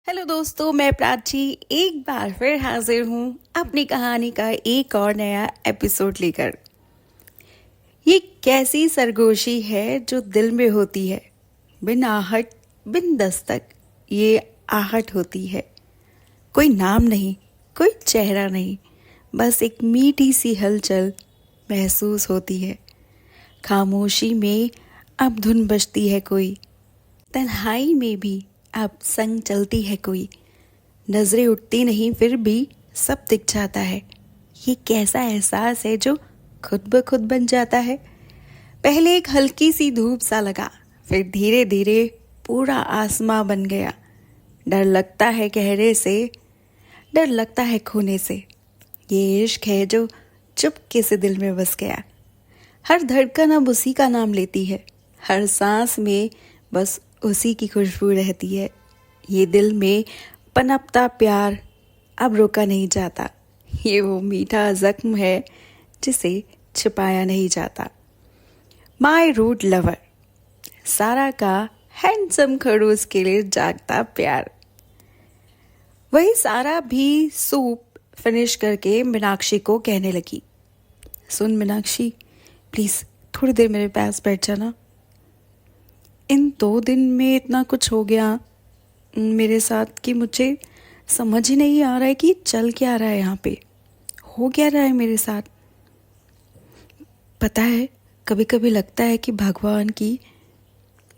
Hello दोस्तों, मैं प्राची एक बार फिर हाजिर हूँ अपनी कहानी का एक और नया एपिसोड लेकर। ये कैसी सरगोशी है जो दिल में होती है, बिन आहट बिन दस्तक ये आहट होती है। कोई नाम नहीं, कोई चेहरा नहीं, बस एक मीठी सी हलचल महसूस होती है। खामोशी में अब धुन बजती है कोई, तन्हाई में भी अब संग चलती है कोई। नजरें उठती नहीं फिर भी सब दिख जाता है। ये कैसा एहसास है जो खुद ब खुद बन जाता है। पहले एक हल्की सी धूप सा लगा, फिर धीरे धीरे पूरा आसमां बन गया। डर लगता है गहरे से, डर लगता है खोने से। ये इश्क है जो चुपके से दिल में बस गया। हर धड़कन अब उसी का नाम लेती है, हर सांस में बस उसी की खुशबू रहती है। ये दिल में पनपता प्यार अब रोका नहीं जाता। ये वो मीठा जख्म है जिसे छिपाया नहीं जाता। माय रूट लवर, सारा का हैंडसम खड़ूस के लिए जागता प्यार। वही सारा भी सूप फिनिश करके मीनाक्षी को कहने लगी, सुन मीनाक्षी, प्लीज थोड़ी देर मेरे पास बैठ जाना। इन 2 दिन में इतना कुछ हो गया मेरे साथ कि मुझे समझ ही नहीं आ रहा है कि चल क्या रहा है, यहाँ पे हो क्या रहा है मेरे साथ। पता है, कभी कभी लगता है कि भगवान की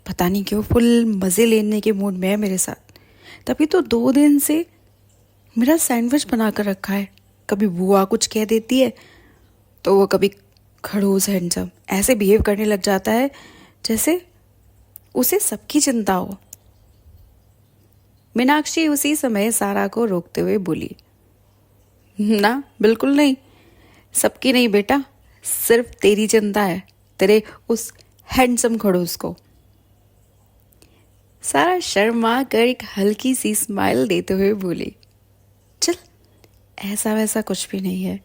पता नहीं क्यों फुल मज़े लेने के मूड में है मेरे साथ। तभी तो 2 दिन से मेरा सैंडविच बना कर रखा है। कभी बुआ कुछ कह देती है तो वो कभी खड़ूस हैंडसम ऐसे बिहेव करने लग जाता है जैसे उसे सबकी चिंता हो। मीनाक्षी उसी समय सारा को रोकते हुए बोली, ना बिल्कुल नहीं, सबकी नहीं बेटा, सिर्फ तेरी चिंता है, तेरे उस हैंडसम खड़ूस को। सारा शर्मा कर एक हल्की सी स्माइल देते हुए बोली, चल ऐसा वैसा कुछ भी नहीं है।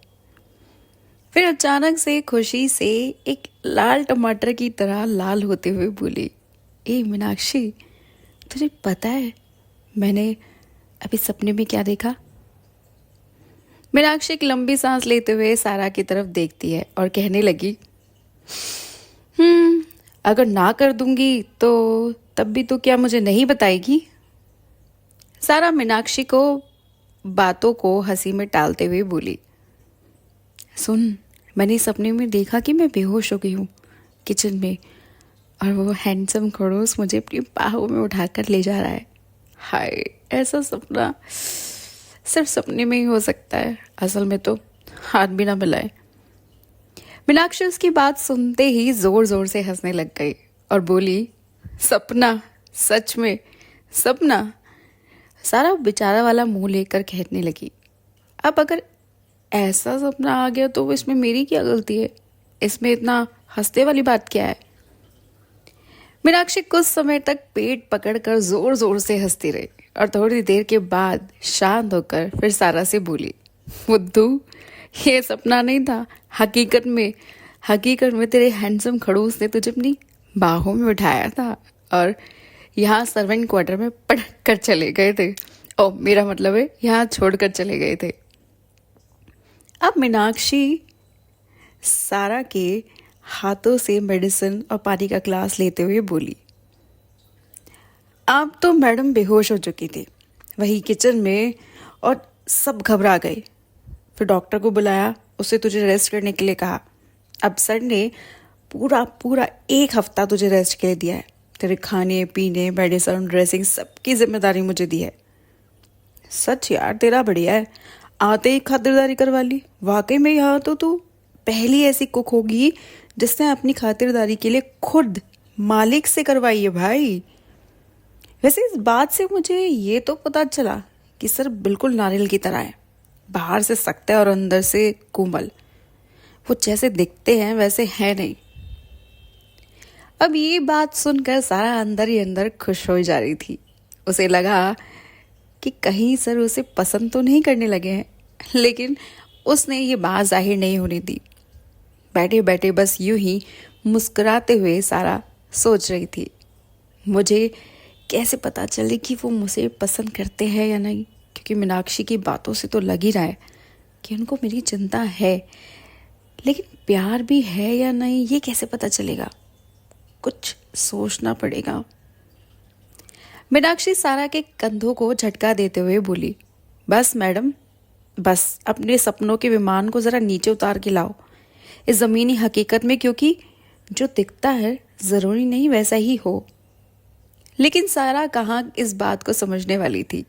फिर अचानक से खुशी से एक लाल टमाटर की तरह लाल होते हुए बोली, ए मीनाक्षी, तुझे पता है मैंने अभी सपने में क्या देखा? मीनाक्षी एक लंबी सांस लेते हुए सारा की तरफ देखती है और कहने लगी, अगर ना कर दूंगी तो तब भी तो क्या मुझे नहीं बताएगी? सारा मीनाक्षी को बातों को हंसी में टालते हुए बोली, सुन, मैंने सपने में देखा कि मैं बेहोश हो गई हूँ किचन में और वो हैंडसम खड़ूस मुझे अपनी बाहों में उठाकर ले जा रहा है। हाय, ऐसा सपना सिर्फ सपने में ही हो सकता है, असल में तो हाथ भी ना मिलाए। मीनाक्षी उसकी बात सुनते ही जोर जोर से हंसने लग गई और बोली, सपना? सच में सपना? सारा बेचारा वाला मुंह लेकर कहने लगी, अब अगर ऐसा सपना आ गया तो इसमें मेरी क्या गलती है? इसमें इतना हंसने वाली बात क्या है? मीनाक्षी कुछ समय तक पेट पकड़कर जोर जोर से हंसती रही और थोड़ी देर के बाद शांत होकर फिर सारा से बोली, बुद्धू, ये सपना नहीं था, हकीकत में तेरे हैंडसम खड़ूस ने तुझे अपनी बाहों में उठाया था और यहाँ सर्वेंट क्वार्टर में पटक कर चले गए थे। ओ, मेरा मतलब है यहाँ छोड़कर चले गए थे। अब मीनाक्षी सारा के हाथों से मेडिसिन और पानी का ग्लास लेते हुए बोली, अब तो मैडम बेहोश हो चुकी थी वही किचन में और सब घबरा गए। फिर डॉक्टर को बुलाया, उससे तुझे रेस्ट करने के लिए कहा। अब सर ने पूरा 1 हफ्ता तुझे रेस्ट के लिए दिया है। तेरे खाने पीने, मेडिसिन, ड्रेसिंग सबकी जिम्मेदारी मुझे दी है। सच यार, तेरा बढ़िया है, आते ही खातिरदारी करवा ली। वाकई में यहाँ तो तू पहली ऐसी कुक होगी जिसने अपनी खातिरदारी के लिए खुद मालिक से करवाई है भाई। वैसे इस बात से मुझे ये तो पता चला कि सर बिल्कुल नारियल की तरह है, बाहर से सख्त है और अंदर से कोमल। वो जैसे दिखते हैं वैसे है नहीं। अब ये बात सुनकर सारा अंदर ही अंदर खुश हो जा रही थी। उसे लगा कि कहीं सर उसे पसंद तो नहीं करने लगे हैं, लेकिन उसने ये बात जाहिर नहीं होने दी। बैठे बैठे बस यूं ही मुस्कुराते हुए सारा सोच रही थी, मुझे कैसे पता चले कि वो मुझे पसंद करते हैं या नहीं, क्योंकि मीनाक्षी की बातों से तो लग ही रहा है कि उनको मेरी चिंता है, लेकिन प्यार भी है या नहीं ये कैसे पता चलेगा? कुछ सोचना पड़ेगा। मीनाक्षी सारा के कंधों को झटका देते हुए बोली, बस मैडम, बस अपने सपनों के विमान को जरा नीचे उतार के लाओ इस जमीनी हकीकत में, क्योंकि जो दिखता है जरूरी नहीं वैसा ही हो। लेकिन सारा कहाँ इस बात को समझने वाली थी।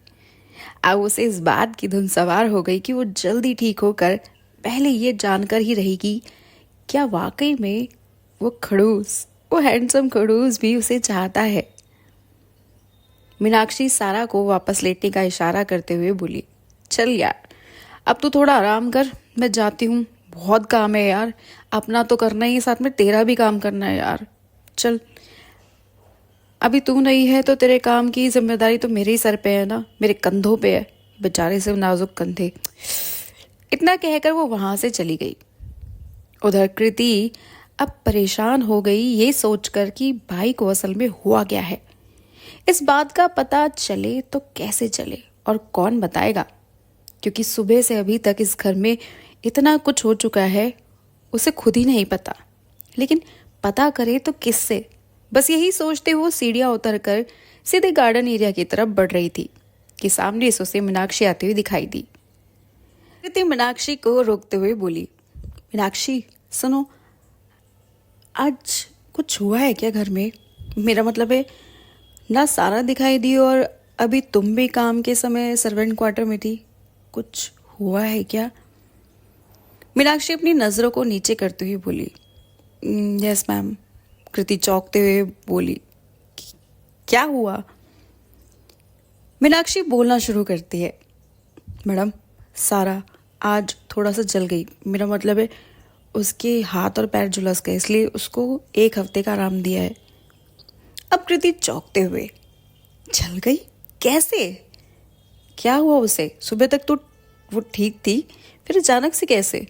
अब उसे इस बात की धुन सवार हो गई कि वो जल्दी ठीक होकर पहले ये जानकर ही रहेगी क्या वाकई में वो खड़ूस, वो हैंडसम खड़ूस भी उसे चाहता है। मीनाक्षी सारा को वापस लेटने का इशारा करते हुए बोली, चल यार, अब तू थोड़ा आराम कर, मैं जाती हूँ, बहुत काम है यार, अपना तो करना ही, साथ में तेरा भी काम करना है यार। चल, अभी तू नहीं है तो तेरे काम की जिम्मेदारी तो मेरे ही सर पे है ना, मेरे कंधों पे है, बेचारे से नाजुक कंधे। इतना कहकर वो वहां से चली गई। उधर कृति अब परेशान हो गई ये सोचकर कि भाई को असल में हुआ क्या है। इस बात का पता चले तो कैसे चले और कौन बताएगा, क्योंकि सुबह से अभी तक इस घर में इतना कुछ हो चुका है उसे खुद ही नहीं पता, लेकिन पता करे तो किससे? बस यही सोचते वो सीढ़ियां उतरकर सीधे गार्डन एरिया की तरफ बढ़ रही थी कि सामने से उसे मीनाक्षी आती हुई दिखाई दी। कृति मीनाक्षी को रोकते हुए बोली, मीनाक्षी सुनो, आज कुछ हुआ है क्या घर में? मेरा मतलब है, ना सारा दिखाई दी और अभी तुम भी काम के समय सर्वेंट क्वार्टर में थी, कुछ हुआ है क्या? मीनाक्षी अपनी नजरों को नीचे करते हुए बोली, यस मैम। कृति चौंकते हुए बोली, क्या हुआ? मीनाक्षी बोलना शुरू करती है, मैडम, सारा आज थोड़ा सा जल गई, मेरा मतलब है उसके हाथ और पैर झुलस गए, इसलिए उसको 1 हफ्ते का आराम दिया है। अब कृति चौंकते हुए, जल गई? कैसे? क्या हुआ उसे? सुबह तक तो वो ठीक थी, फिर अचानक से कैसे?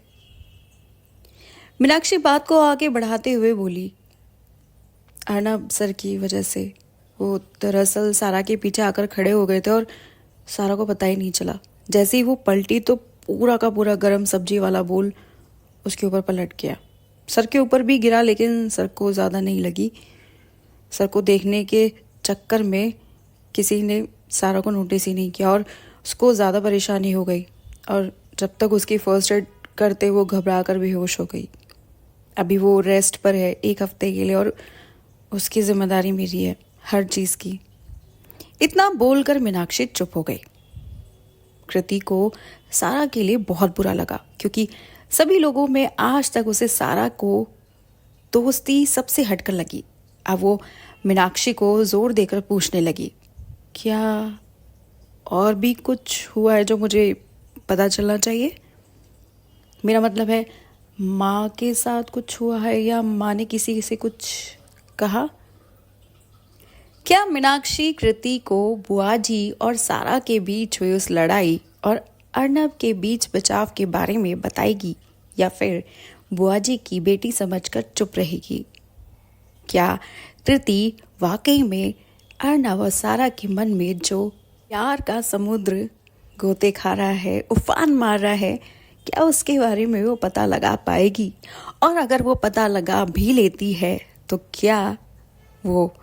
मीनाक्षी बात को आगे बढ़ाते हुए बोली, अर्नब सर की वजह से। वो दरअसल सारा के पीछे आकर खड़े हो गए थे और सारा को पता ही नहीं चला। जैसे ही वो पलटी तो पूरा का पूरा गरम सब्जी वाला बोल उसके ऊपर पलट गया। सर के ऊपर भी गिरा, लेकिन सर को ज़्यादा नहीं लगी। सर को देखने के चक्कर में किसी ने सारा को नोटिस ही नहीं किया और उसको ज़्यादा परेशानी हो गई, और जब तक उसकी फर्स्ट एड करते वो घबरा कर बेहोश हो गई। अभी वो रेस्ट पर है 1 हफ्ते के लिए और उसकी जिम्मेदारी मेरी है हर चीज़ की। इतना बोलकर मीनाक्षी चुप हो गई। कृति को सारा के लिए बहुत बुरा लगा, क्योंकि सभी लोगों में आज तक उसे सारा को दोस्ती सबसे हटकर लगी। अब वो मीनाक्षी को जोर देकर पूछने लगी, क्या और भी कुछ हुआ है जो मुझे पता चलना चाहिए? मेरा मतलब है, माँ के साथ कुछ हुआ है या माँ ने किसी से कुछ कहा? क्या मीनाक्षी कृति को बुआजी और सारा के बीच हुई उस लड़ाई और अर्नब के बीच बचाव के बारे में बताएगी, या फिर बुआजी की बेटी समझकर चुप रहेगी? क्या कृति वाकई में अर्नब और सारा के मन में जो प्यार का समुद्र गोते खा रहा है, उफान मार रहा है, क्या उसके बारे में वो पता लगा पाएगी? और अगर वो पता लगा भी लेती है तो क्या वो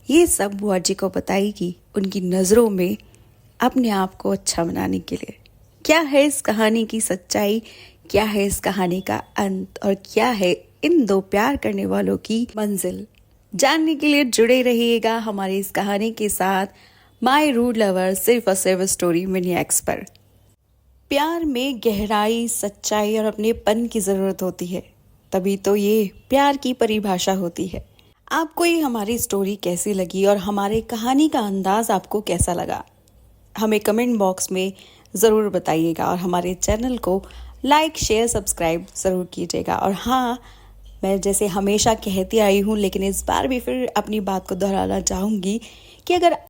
ये सब बुआजी को बताएगी उनकी नज़रों में अपने आप को अच्छा बनाने के लिए? क्या है इस कहानी की सच्चाई? क्या है इस कहानी का अंत? और क्या है इन दो प्यार करने वालों की मंजिल? जानने के लिए जुड़े रहिएगा हमारी इस कहानी के साथ माय रूड लवर सिर्फ और सिर्फ स्टोरी मिनी एक्स पर। प्यार में गहराई, सच्चाई और अपनेपन की ज़रूरत होती है, तभी तो ये प्यार की परिभाषा होती है। आपको ये हमारी स्टोरी कैसी लगी और हमारे कहानी का अंदाज आपको कैसा लगा, हमें कमेंट बॉक्स में ज़रूर बताइएगा और हमारे चैनल को लाइक, शेयर, सब्सक्राइब ज़रूर कीजिएगा। और हाँ, मैं जैसे हमेशा कहती आई हूँ, लेकिन इस बार भी फिर अपनी बात को दोहराना चाहूँगी कि अगर